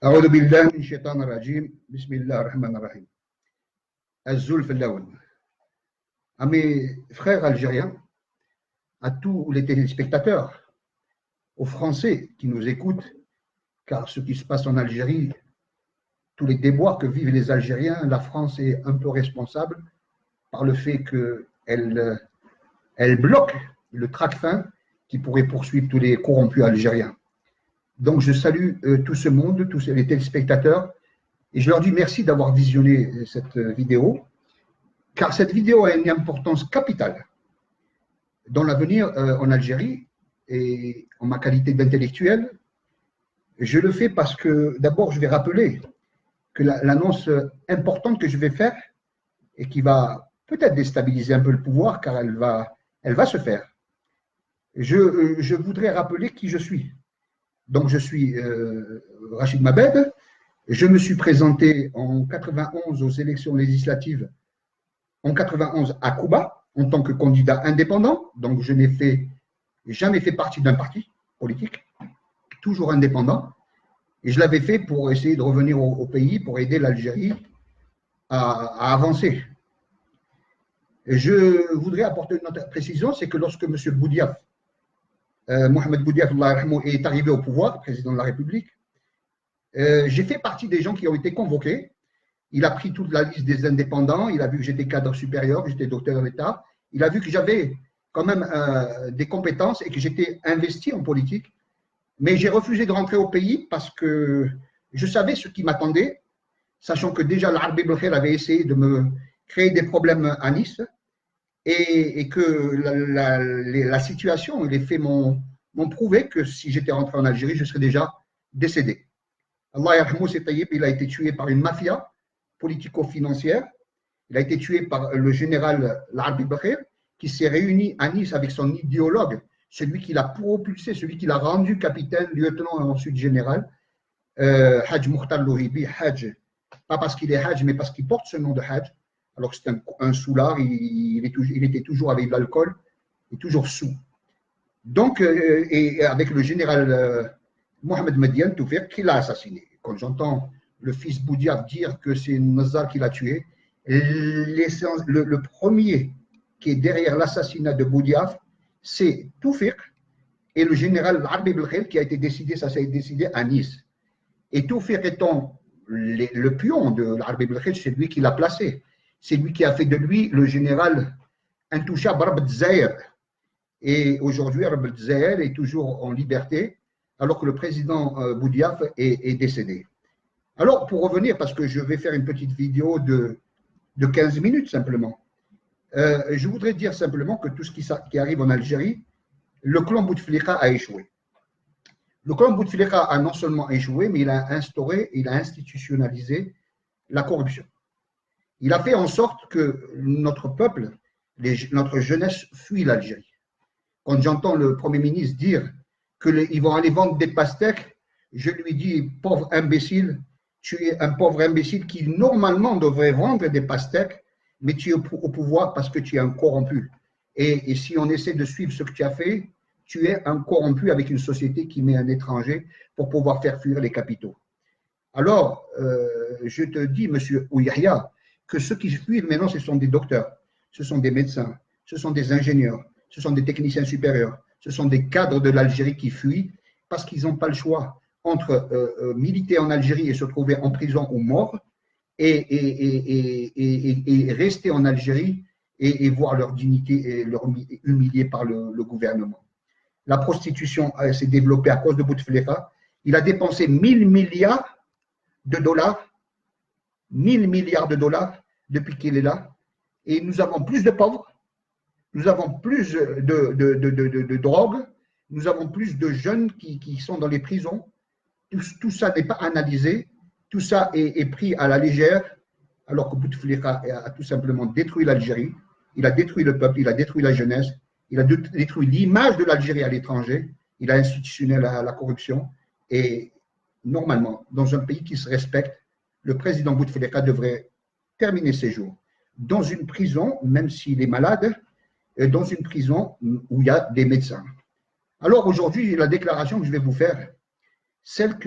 أعوذ بالله من الشيطان الرجيم بسم الله الرحمن الرحيم. الزول في اللون. À mes frères algériens, à tous les téléspectateurs, aux Français qui nous écoutent, car ce qui se passe en Algérie, tous les déboires que vivent les Algériens, la France est un peu responsable par le fait qu'elle bloque le trac-fin qui pourrait poursuivre tous les corrompus algériens. Donc je salue tout ce monde, tous les téléspectateurs, et je leur dis merci d'avoir visionné cette vidéo, car cette vidéo a une importance capitale dans l'avenir en Algérie, et en ma qualité d'intellectuel. Je le fais parce que d'abord je vais rappeler que l'annonce importante que je vais faire, et qui va peut-être déstabiliser un peu le pouvoir, car elle va se faire. Je voudrais rappeler qui je suis. Donc, je suis Rachid Mabed. Je me suis présenté en 91 aux élections législatives, en 91 à Cuba, en tant que candidat indépendant. Donc, je n'ai jamais fait partie d'un parti politique, toujours indépendant. Et je l'avais fait pour essayer de revenir au pays, pour aider l'Algérie à avancer. Et je voudrais apporter une autre précision, c'est que lorsque M. Boudiaf, Mohamed Boudiaf est arrivé au pouvoir, président de la République, j'ai fait partie des gens qui ont été convoqués. Il a pris toute la liste des indépendants, il a vu que j'étais cadre supérieur, que j'étais docteur d'État, il a vu que j'avais quand même des compétences et que j'étais investi en politique. Mais j'ai refusé de rentrer au pays parce que je savais ce qui m'attendait, sachant que déjà l'Arbi Belkhir avait essayé de me créer des problèmes à Nice, et que la situation et les faits m'ont prouvé que si j'étais rentré en Algérie, je serais déjà décédé. Allah yarhamou, c'est Taïeb, il a été tué par une mafia politico-financière. Il a été tué par le général l'Arbi Belkhir, qui s'est réuni à Nice avec son idéologue, celui qui l'a propulsé, celui qui l'a rendu capitaine, lieutenant et ensuite général, Hajj Mukhtar Louhibi, Hajj, pas parce qu'il est Hajj, mais parce qu'il porte ce nom de Hajj. Alors que c'est un soulard, il était toujours avec de l'alcool, et toujours sous. Donc, et avec le général Mohamed Mediane Toufir, qui l'a assassiné. Quand j'entends le fils Boudiaf dire que c'est Nazar qui l'a tué, le premier qui est derrière l'assassinat de Boudiaf, c'est Toufir et le général Arbi Belkhir qui a été décidé, ça s'est décidé à Nice. Et Toufir étant le pion de l'Arbi Belkhir, c'est lui qui l'a placé. C'est lui qui a fait de lui le général intouchable Rabd Zahir. Et aujourd'hui, Rabd Zahir est toujours en liberté, alors que le président Boudiaf est décédé. Alors, pour revenir, parce que je vais faire une petite vidéo de 15 minutes simplement, je voudrais dire simplement que tout ce qui arrive en Algérie, le clan Bouteflika a échoué. Le clan Bouteflika a non seulement échoué, mais il a institutionnalisé la corruption. Il a fait en sorte que notre peuple, notre jeunesse fuit l'Algérie. Quand j'entends le Premier ministre dire qu'ils vont aller vendre des pastèques, je lui dis, pauvre imbécile, tu es un pauvre imbécile qui normalement devrait vendre des pastèques, mais tu es au pouvoir parce que tu es un corrompu. Et si on essaie de suivre ce que tu as fait, tu es un corrompu avec une société qui met un étranger pour pouvoir faire fuir les capitaux. Alors, je te dis, monsieur Ouyahia, que ceux qui fuient maintenant, ce sont des docteurs, ce sont des médecins, ce sont des ingénieurs, ce sont des techniciens supérieurs, ce sont des cadres de l'Algérie qui fuient parce qu'ils n'ont pas le choix entre militer en Algérie et se trouver en prison ou mort et rester en Algérie et voir leur dignité et leur humiliée par le gouvernement. La prostitution s'est développée à cause de Bouteflika. Il a dépensé 1000 milliards de dollars 1000 milliards de dollars depuis qu'il est là. Et nous avons plus de pauvres, nous avons plus de drogue, nous avons plus de jeunes qui sont dans les prisons. Tout ça n'est pas analysé, tout ça est pris à la légère, alors que Bouteflika a tout simplement détruit l'Algérie, il a détruit le peuple, il a détruit la jeunesse, il a détruit l'image de l'Algérie à l'étranger, il a institutionnalisé la corruption. Et normalement, dans un pays qui se respecte, le président Bouteflika devrait terminer ses jours dans une prison, même s'il est malade, dans une prison où il y a des médecins. Alors aujourd'hui, la déclaration que je vais vous faire, celle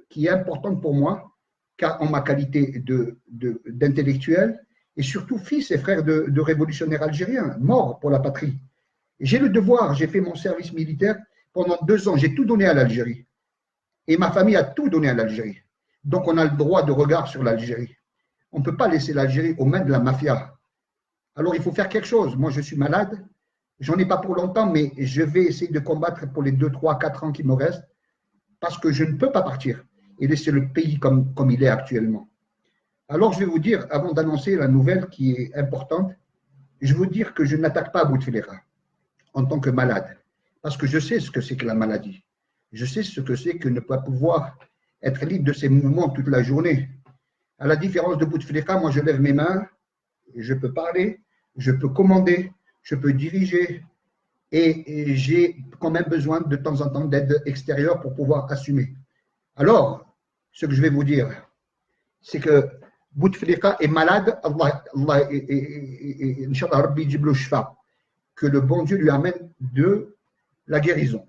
qui est importante pour moi, car en ma qualité d'intellectuel, et surtout fils et frère de révolutionnaires algériens, morts pour la patrie. J'ai le devoir, j'ai fait mon service militaire pendant 2 ans, j'ai tout donné à l'Algérie. Et ma famille a tout donné à l'Algérie. Donc on a le droit de regard sur l'Algérie. On ne peut pas laisser l'Algérie aux mains de la mafia. Alors il faut faire quelque chose. Moi je suis malade, j'en ai pas pour longtemps, mais je vais essayer de combattre pour les 2, 3, 4 ans qui me restent, parce que je ne peux pas partir et laisser le pays comme il est actuellement. Alors je vais vous dire, avant d'annoncer la nouvelle qui est importante, je vais vous dire que je n'attaque pas Bouteflika en tant que malade, parce que je sais ce que c'est que la maladie. Je sais ce que c'est que ne pas pouvoir être libre de ses mouvements toute la journée. À la différence de Bouteflika, moi je lève mes mains, je peux parler, je peux commander, je peux diriger, et j'ai quand même besoin de temps en temps d'aide extérieure pour pouvoir assumer. Alors, ce que je vais vous dire, c'est que Bouteflika est malade, que le bon Dieu lui amène de la guérison.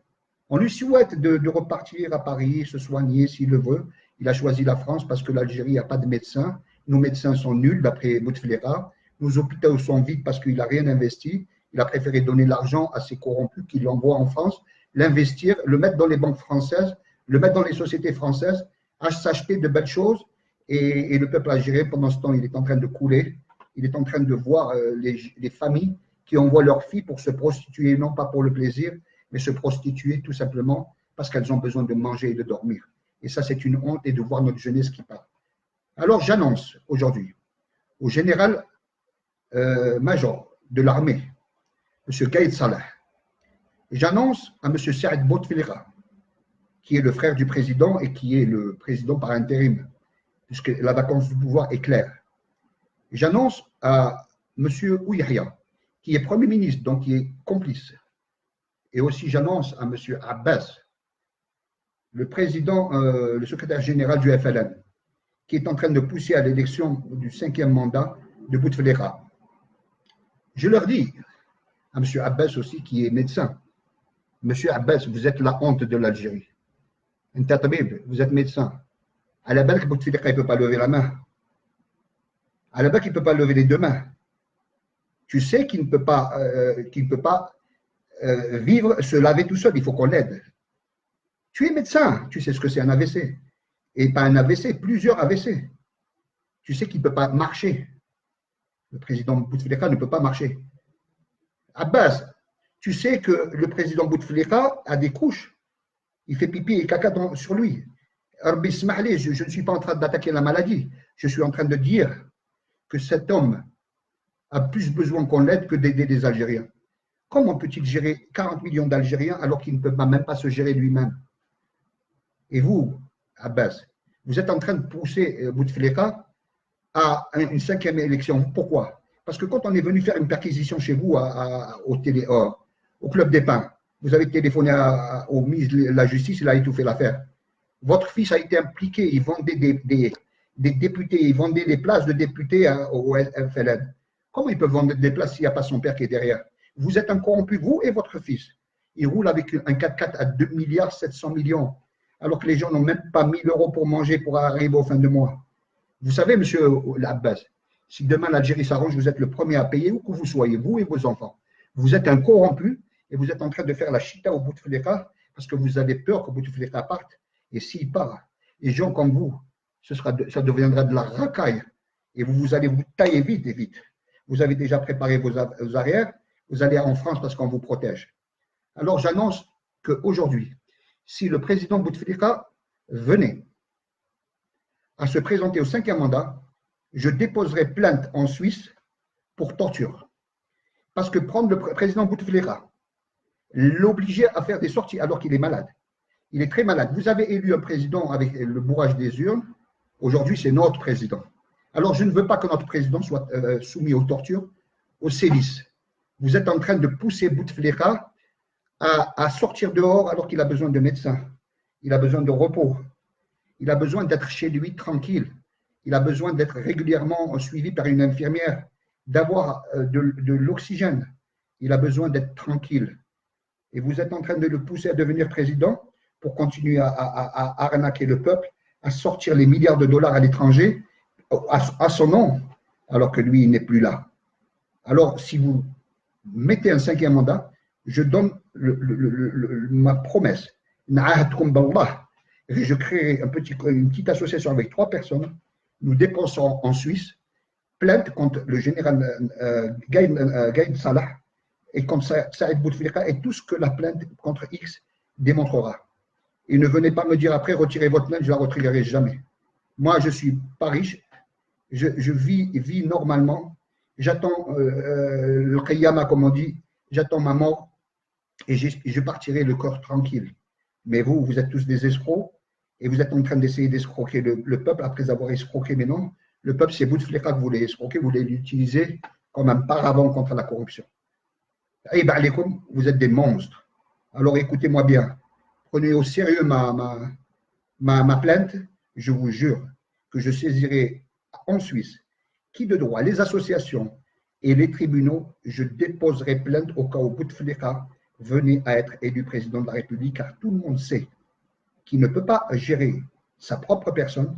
On lui souhaite de repartir à Paris, se soigner s'il le veut. Il a choisi la France parce que l'Algérie n'a pas de médecins. Nos médecins sont nuls, d'après Bouteflika. Nos hôpitaux sont vides parce qu'il n'a rien investi. Il a préféré donner l'argent à ses corrompus qui l'envoient en France, l'investir, le mettre dans les banques françaises, le mettre dans les sociétés françaises, s'acheter de belles choses. Et le peuple algérien, pendant ce temps, il est en train de couler. Il est en train de voir les familles qui envoient leurs filles pour se prostituer, non pas pour le plaisir, mais se prostituer tout simplement parce qu'elles ont besoin de manger et de dormir. Et ça, c'est une honte, et de voir notre jeunesse qui part. Alors, j'annonce aujourd'hui au général-major de l'armée, M. Gaïd Salah, j'annonce à M. Saad Bouteflika, qui est le frère du président et qui est le président par intérim, puisque la vacance du pouvoir est claire. J'annonce à M. Ouyahia, qui est Premier ministre, donc qui est complice. Et aussi, j'annonce à M. Abbas, le président, le secrétaire général du FLN, qui est en train de pousser à l'élection du 5e mandat de Bouteflika. Je leur dis, à M. Abbas aussi, qui est médecin, M. Abbas, vous êtes la honte de l'Algérie. Vous êtes médecin. À la belle, Bouteflika ne peut pas lever la main. À la belle, il ne peut pas lever les 2 mains. Tu sais qu'il ne peut pas, vivre, se laver tout seul, il faut qu'on l'aide. Tu es médecin, tu sais ce que c'est un AVC. Et pas un AVC, plusieurs AVC. Tu sais qu'il ne peut pas marcher. Le président Bouteflika ne peut pas marcher. Abbas, tu sais que le président Bouteflika a des couches. Il fait pipi et caca sur lui. Je ne suis pas en train d'attaquer la maladie. Je suis en train de dire que cet homme a plus besoin qu'on l'aide que d'aider les Algériens. Comment peut-il gérer 40 millions d'Algériens alors qu'il ne peut même pas se gérer lui-même? Et vous, Abbas, vous êtes en train de pousser Bouteflika à une 5e élection. Pourquoi? Parce que quand on est venu faire une perquisition chez vous au Club des Pins, vous avez téléphoné au ministre de la Justice, il a étouffé l'affaire. Votre fils a été impliqué, il vendait des députés, il vendait des places de députés au FLN. Comment il peut vendre des places s'il n'y a pas son père qui est derrière? Vous êtes un corrompu, vous et votre fils. Il roule avec un 4x4 à 2 milliards 700 millions, alors que les gens n'ont même pas 1000 euros pour manger pour arriver au fin de mois. Vous savez, monsieur Abbas, si demain l'Algérie s'arrange, vous êtes le premier à payer, où que vous soyez, vous et vos enfants. Vous êtes un corrompu et vous êtes en train de faire la chita au Bouteflika parce que vous avez peur que Bouteflika parte. Et s'il part, les gens comme vous, ça deviendra de la racaille. Et vous allez vous tailler vite et vite. Vous avez déjà préparé vos arrières. Vous allez en France parce qu'on vous protège. Alors j'annonce qu'aujourd'hui, si le président Bouteflika venait à se présenter au 5e mandat, je déposerai plainte en Suisse pour torture. Parce que prendre le président Bouteflika, l'obliger à faire des sorties alors qu'il est malade. Il est très malade. Vous avez élu un président avec le bourrage des urnes. Aujourd'hui, c'est notre président. Alors, je ne veux pas que notre président soit soumis aux tortures, aux sévices. Vous êtes en train de pousser Bouteflika à sortir dehors alors qu'il a besoin de médecins. Il a besoin de repos. Il a besoin d'être chez lui tranquille. Il a besoin d'être régulièrement suivi par une infirmière, d'avoir de l'oxygène. Il a besoin d'être tranquille. Et vous êtes en train de le pousser à devenir président pour continuer à arnaquer le peuple, à sortir les milliards de dollars à l'étranger à son nom, alors que lui, il n'est plus là. Alors, si vous mettez un 5e mandat, je donne ma promesse. Je créerai une petite association avec 3 personnes. Nous dépenserons en Suisse plainte contre le général Gaïd Salah et contre Saïd Bouteflika et tout ce que la plainte contre X démontrera. Et ne venez pas me dire après, retirez votre plainte, je ne la retirerai jamais. Moi, je ne suis pas riche, je vis normalement, j'attends le Qiyama, comme on dit, j'attends ma mort et je partirai le corps tranquille. Mais vous, vous êtes tous des escrocs et vous êtes en train d'essayer d'escroquer le peuple après avoir escroqué mes noms. Le peuple, c'est Bouteflika que vous voulez escroquer, vous voulez l'utiliser comme un paravent contre la corruption. Et vous êtes des monstres. Alors écoutez-moi bien, prenez au sérieux ma plainte, je vous jure que je saisirai en Suisse qui de droit, les associations et les tribunaux, je déposerai plainte au cas où Bouteflika venait à être élu président de la République, car tout le monde sait qu'il ne peut pas gérer sa propre personne,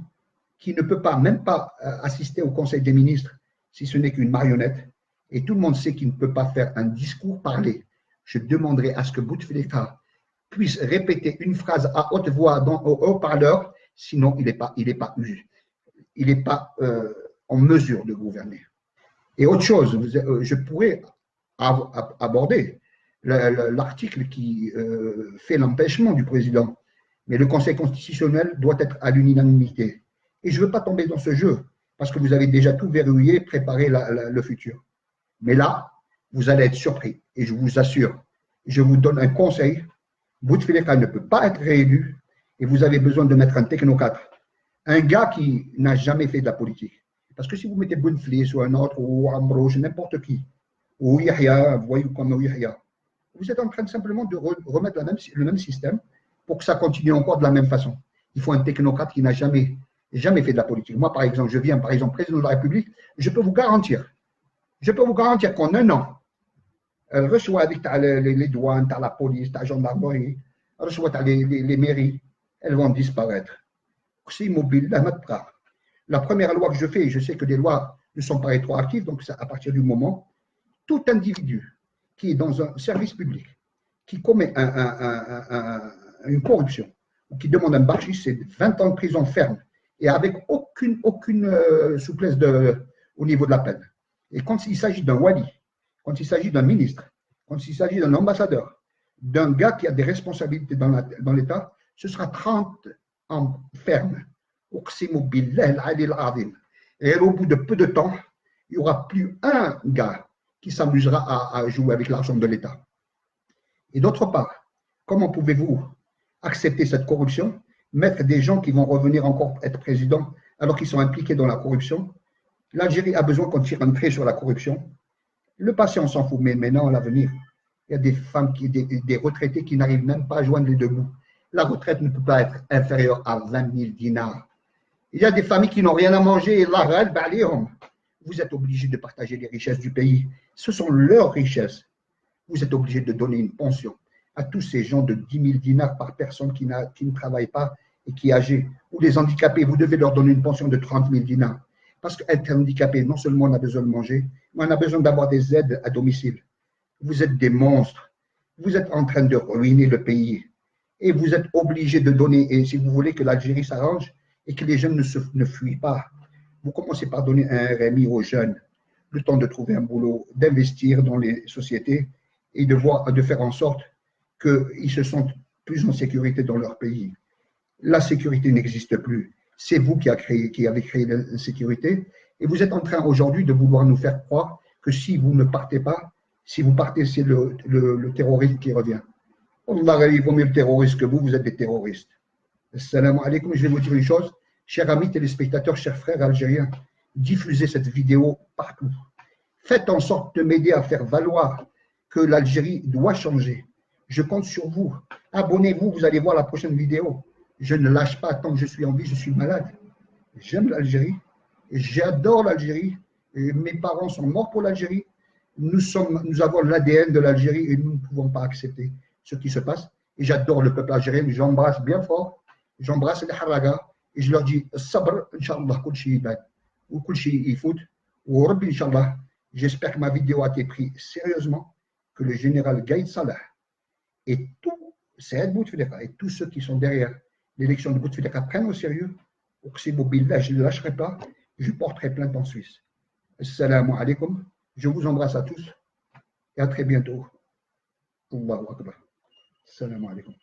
qui ne peut pas, même pas assister au Conseil des ministres si ce n'est qu'une marionnette, et tout le monde sait qu'il ne peut pas faire un discours parlé. Je demanderai à ce que Bouteflika puisse répéter une phrase à haute voix au haut-parleur, sinon il n'est pas en mesure de gouverner. Et autre chose, je pourrais aborder l'article qui fait l'empêchement du président, mais le Conseil constitutionnel doit être à l'unanimité. Et je ne veux pas tomber dans ce jeu, parce que vous avez déjà tout verrouillé, préparé le futur. Mais là, vous allez être surpris. Et je vous assure, je vous donne un conseil, Bouteflika ne peut pas être réélu, et vous avez besoin de mettre un technocrate, un gars qui n'a jamais fait de la politique. Parce que si vous mettez Bouteflika ou un autre, ou Amrouche, n'importe qui, ou Yahya, vous voyez comme Yahya, vous êtes en train simplement de remettre le même système pour que ça continue encore de la même façon. Il faut un technocrate qui n'a jamais fait de la politique. Moi, par exemple, je viens, par exemple, président de la République, je peux vous garantir qu'en un an, elle reçoit avec les douanes, la police, la gendarmerie, elle reçoit les mairies, elles vont disparaître. C'est immobile, la première loi que je fais, je sais que les lois ne sont pas rétroactives, donc à partir du moment, tout individu qui est dans un service public, qui commet une corruption, ou qui demande un bâchis, c'est 20 ans de prison ferme, et avec aucune souplesse au niveau de la peine. Et quand il s'agit d'un wali, quand il s'agit d'un ministre, quand il s'agit d'un ambassadeur, d'un gars qui a des responsabilités dans l'État, ce sera 30 ans ferme. Et au bout de peu de temps, il n'y aura plus un gars qui s'amusera à jouer avec l'argent de l'État. Et d'autre part, comment pouvez-vous accepter cette corruption, mettre des gens qui vont revenir encore être présidents alors qu'ils sont impliqués dans la corruption? L'Algérie a besoin qu'on tire un trait sur la corruption. Le passé, on s'en fout, mais maintenant, l'avenir, il y a des femmes, des retraités qui n'arrivent même pas à joindre les deux bouts. La retraite ne peut pas être inférieure à 20 000 dinars. Il y a des familles qui n'ont rien à manger et vous êtes obligés de partager les richesses du pays. Ce sont leurs richesses. Vous êtes obligés de donner une pension à tous ces gens de 10 000 dinars par personne qui ne travaillent pas et qui est âgé. Ou les handicapés, vous devez leur donner une pension de 30 000 dinars. Parce qu'être handicapé, non seulement on a besoin de manger, mais on a besoin d'avoir des aides à domicile. Vous êtes des monstres. Vous êtes en train de ruiner le pays. Et vous êtes obligés de donner, et si vous voulez que l'Algérie s'arrange et que les jeunes ne fuient pas, vous commencez par donner un RMI aux jeunes, le temps de trouver un boulot, d'investir dans les sociétés et de faire en sorte qu'ils se sentent plus en sécurité dans leur pays. La sécurité n'existe plus. C'est vous qui avez créé l'insécurité et vous êtes en train aujourd'hui de vouloir nous faire croire que si vous ne partez pas, si vous partez, c'est le terrorisme qui revient. Allah, il vaut mieux le terroriste que vous êtes des terroristes. Assalamu alaikum, je vais vous dire une chose. Chers amis téléspectateurs, chers frères algériens, diffusez cette vidéo partout. Faites en sorte de m'aider à faire valoir que l'Algérie doit changer. Je compte sur vous. Abonnez-vous, vous allez voir la prochaine vidéo. Je ne lâche pas tant que je suis en vie, je suis malade. J'aime l'Algérie, j'adore l'Algérie. Mes parents sont morts pour l'Algérie. Nous avons l'ADN de l'Algérie et nous ne pouvons pas accepter ce qui se passe. et j'adore le peuple algérien, j'embrasse bien fort, j'embrasse les Haraga et je leur dis sabr, Inch'Allah, kul shi yibad, ou kul shi yifout, ou Rabbi Inch'Allah. J'espère que ma vidéo a été prise sérieusement, que le général Gaïd Salah et tout Saïd Bouteflika et tous ceux qui sont derrière l'élection de Bouteflika prennent au sérieux. Billah, je ne le lâcherai pas, je porterai plainte en Suisse. Assalamu alaikum, je vous embrasse à tous et à très bientôt. Allahu Akbar. Assalamu alaikum.